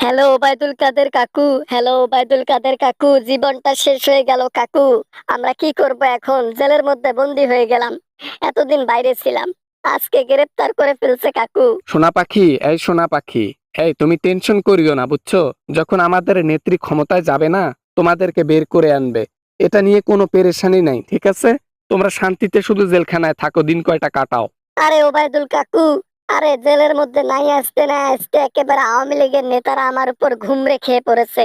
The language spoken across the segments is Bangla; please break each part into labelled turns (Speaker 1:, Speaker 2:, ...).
Speaker 1: হ্যালো ওবায়দুল কাদের কাকু, হ্যালো ওবায়দুল কাদের কাকু, জীবনটা শেষ হয়ে গেল কাকু। আমরা কি করব এখন? জেলের মধ্যে বন্দি হয়ে গেলাম। এতদিন বাইরে ছিলাম, আজকে গ্রেফতার করে ফেলছে কাকু।
Speaker 2: সোনা পাখি, এই সোনা পাখি, এই তুমি টেনশন করিও না, বুঝছো? যখন আমাদের নেত্রী ক্ষমতায় যাবে না, তোমাদেরকে বের করে আনবে। এটা নিয়ে কোনো পেরেশানি নাই, ঠিক আছে? তোমরা শান্তিতে শুধু জেলখানায় থাকো, দিন কয়টা কাটাও।
Speaker 1: আরে ওবায়দুল কাকু, আরে জেলের মধ্যে নাই আসতে না আসতে একেবারে আওয়ামী লীগের নেতারা আমার উপর ঘুমরে খেয়ে পড়েছে।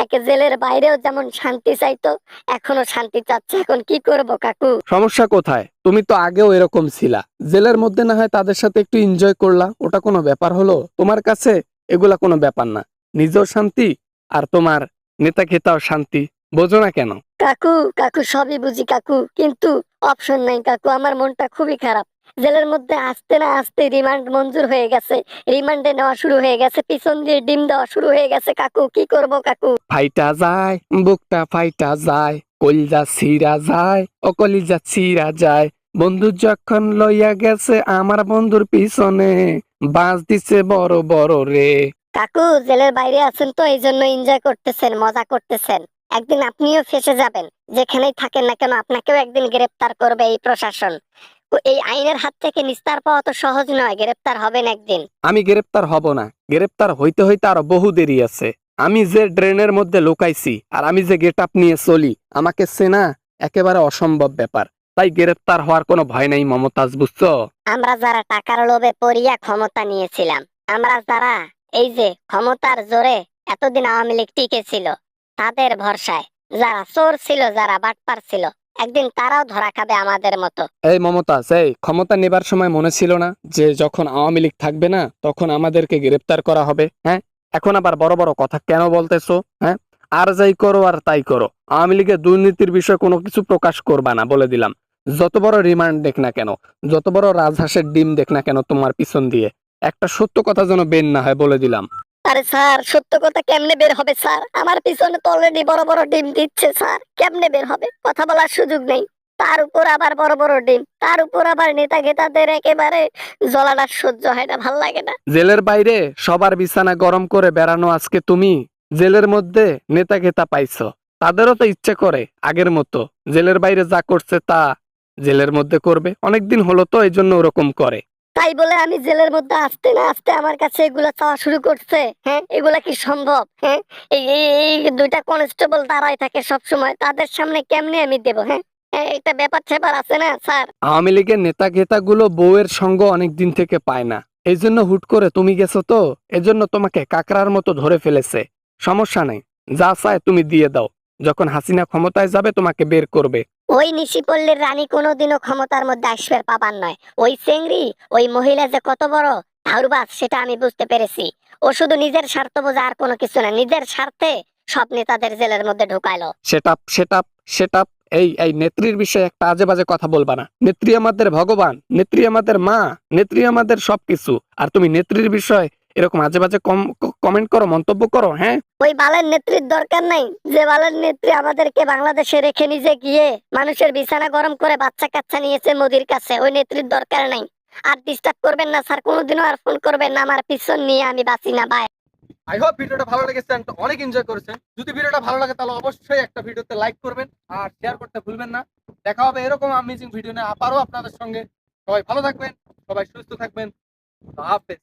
Speaker 1: একে জেলের বাইরেও যেমন শান্তি চাইতো, এখনো শান্তি চাচ্ছে। এখন কি করব কাকু?
Speaker 2: সমস্যা কোথায়? তুমি তো আগেও এরকম ছিলা। জেলের মধ্যে না হয় তাদের সাথে একটু এনজয় করলা, ওটা কোনো ব্যাপার হলো? তোমার কাছে এগুলা কোনো ব্যাপার না। নিজেও শান্তি, আর তোমার নেতা খেতাও শান্তি। বোঝো না কেন?
Speaker 1: কাকু, কাকু সবই বুঝি কাকু, কিন্তু অপশন নাই কাকু। আমার মনটা খুবই খারাপ। জেলের মধ্যে আসতে না আসতে রিমান্ড মঞ্জুর হয়ে গেছে, রিমান্ডে নেওয়া শুরু হয়ে গেছে, পিছন দিয়ে ডিম দেওয়া শুরু হয়ে গেছে কাকু। কি করব কাকু?
Speaker 2: ফাইটা যায়, বুকটা ফাইটা যায়, কলিজা ছিঁড়া যায়, ও কলিজা ছিঁড়া যায়। বন্ধু যখন লইয়া গেছে আমার বন্ধুর পিছনে, বাঁশ দিছে বড় বড় রে।
Speaker 1: কাকু জেলের বাইরে আছেন তো এই জন্য এনজয় করতেছেন, মজা করতেছেন। একদিন আপনিও ফেঁসে যাবেন। যেখানেই থাকেন না কেন আপনাকেও একদিন গ্রেফতার করবে এই প্রশাসন। এই আইনের হাত থেকে নিস্তার পাওয়া তো সহজ নয়, গ্রেফতার হবেন একদিন।
Speaker 2: আমি গ্রেপ্তার হব না। গ্রেপ্তার হইতে হইতে আরো বহু দেরি আছে। আমি যে ড্রেনের মধ্যে লুকাইছি, আর আমি যে গেট আপ নিয়ে চলি, আমাকে চেনা একেবারে অসম্ভব ব্যাপার। তাই গ্রেপ্তার হওয়ার কোনো ভয় নাই মমতাজ, বুঝছো?
Speaker 1: আমরা যারা টাকার লোভে পড়িয়া ক্ষমতা নিয়েছিলাম, আমরা যারা এই যে ক্ষমতার জোরে এতদিন আওয়ামী লীগ টিকে ছিল, তাদের ভরসায় যারা চোর ছিল, যারা বাটপার ছিল, একদিন তারাও ধরা খাবে আমাদের মতো।
Speaker 2: এই মমতাজ, এই ক্ষমতা নেবার সময় মনে ছিল না যে যখন আওয়ামী লীগ থাকবে না তখন আমাদেরকে গ্রেপ্তার করা হবে? হ্যাঁ, এখন আবার বড় বড় কথা কেন বলতেছো? হ্যাঁ, আর যাই করো আর তাই করো, আওয়ামী লীগের দুর্নীতির বিষয়ে কোনো কিছু প্রকাশ করবা না, বলে দিলাম। যত বড় রিমান্ড দেখ না কেন, যত বড় রাজহাঁসের ডিম দেখ না কেন তোমার পিছন দিয়ে, একটা সত্য কথা যেন বের না হয়, বলে দিলাম।
Speaker 1: আরে স্যার, সত্য কথা কেমনে বের হবে স্যার? আমার পিছনে তো অলরেডি বড় বড় ডিম দিচ্ছে স্যার, কেমনে বের হবে? কথা বলার সুযোগ নেই, তার উপর আবার বড় বড় ডিম, তার উপর আবার নেতা গেতাদের একেবারে জ্বলাটা সহ্য হয় না, ভাল লাগে না।
Speaker 2: জেলের বাইরে সবার বিছানা গরম করে বেড়ানো আজকে তুমি, জেলের মধ্যে নেতা খেতা পাইছো। তাদেরও তো ইচ্ছে করে আগের মতো জেলের বাইরে যা করছে তা জেলের মধ্যে করবে। অনেকদিন হলো তো, এই জন্য ওরকম করে।
Speaker 1: তাই বলে আমি জেলের মধ্যে আসতে না আসতে আমার কাছে এগুলা চাওয়া শুরু করছে? হ্যাঁ, এগুলা কি সম্ভব? হ্যাঁ, এই দুইটা কনস্টেবল দাঁড়ায় থাকে সব সময়, তাদের সামনে কেমনে আমি দেব? হ্যাঁ, হ্যাঁ, একটা ব্যাপার স্যাপার আছে না স্যার?
Speaker 2: আওয়ামী লীগের নেতা গেতা গুলো বউয়ের সঙ্গ অনেক দিন থেকে পায় না, এই জন্য হুট করে তুমি গেছো তো, এজন্য তোমাকে কাকড়ার মতো ধরে ফেলেছে। সমস্যা নেই, যা চায় তুমি দিয়ে দাও। যখন হাসিনা ক্ষমতায় যাবে তোমাকে বের করবে।
Speaker 1: ওই নিশিপল্লীর রানী কোনোদিনও ক্ষমতার মধ্যে আসবে পাবার নয়। ওই চেংড়ি, ওই মহিলা যে কত বড় ধারুবাজ সেটা আমি বুঝতে পেরেছি। ও শুধু নিজের স্বার্থ বোঝা, আর কোনো কিছু না। নিজের স্বার্থে সব নেতাদের জেলের মধ্যে ঢুকাইলো।
Speaker 2: Set-up set-up set-up. এই নেত্রীর বিষয়ে একটা আজে বাজে কথা বলবা না। নেত্রী আমাদের ভগবান, নেত্রী আমাদের মা, নেত্রী আমাদের সবকিছু। আর তুমি নেত্রীর বিষয় এরকম আজে বাজে কমেন্ট করো, মন্তব্য করো? হ্যাঁ,
Speaker 1: ওই বালের নেত্রীর দরকার নাই। যে বালের নেত্রী আমাদেরকে বাংলাদেশে রেখে নিজে গিয়ে মানুষের বিছানা গরম করে বাচ্চা কাচ্চা নিয়েছে মোদির কাছে, ওই নেত্রীর দরকার নাই। আর ডিস্টার্ব করবেন না স্যার, কোনোদিনও আর ফোন করবেন না। আমার পিছন নিয়ে আমি বাঁচি না, বাই।
Speaker 3: আই হোপ ভিডিওটা ভালো লেগেছে and অনেক এনজয় করেছেন। যদি ভিডিওটা ভালো লাগে তাহলে অবশ্যই একটা ভিডিওতে লাইক করবেন আর শেয়ার করতে ভুলবেন না। দেখা হবে এরকম অ্যামেজিং ভিডিও নিয়ে আবারও আপনাদের সঙ্গে। সবাই ভালো থাকবেন, সবাই সুস্থ থাকবেন। আল্লাহ হাফেজ।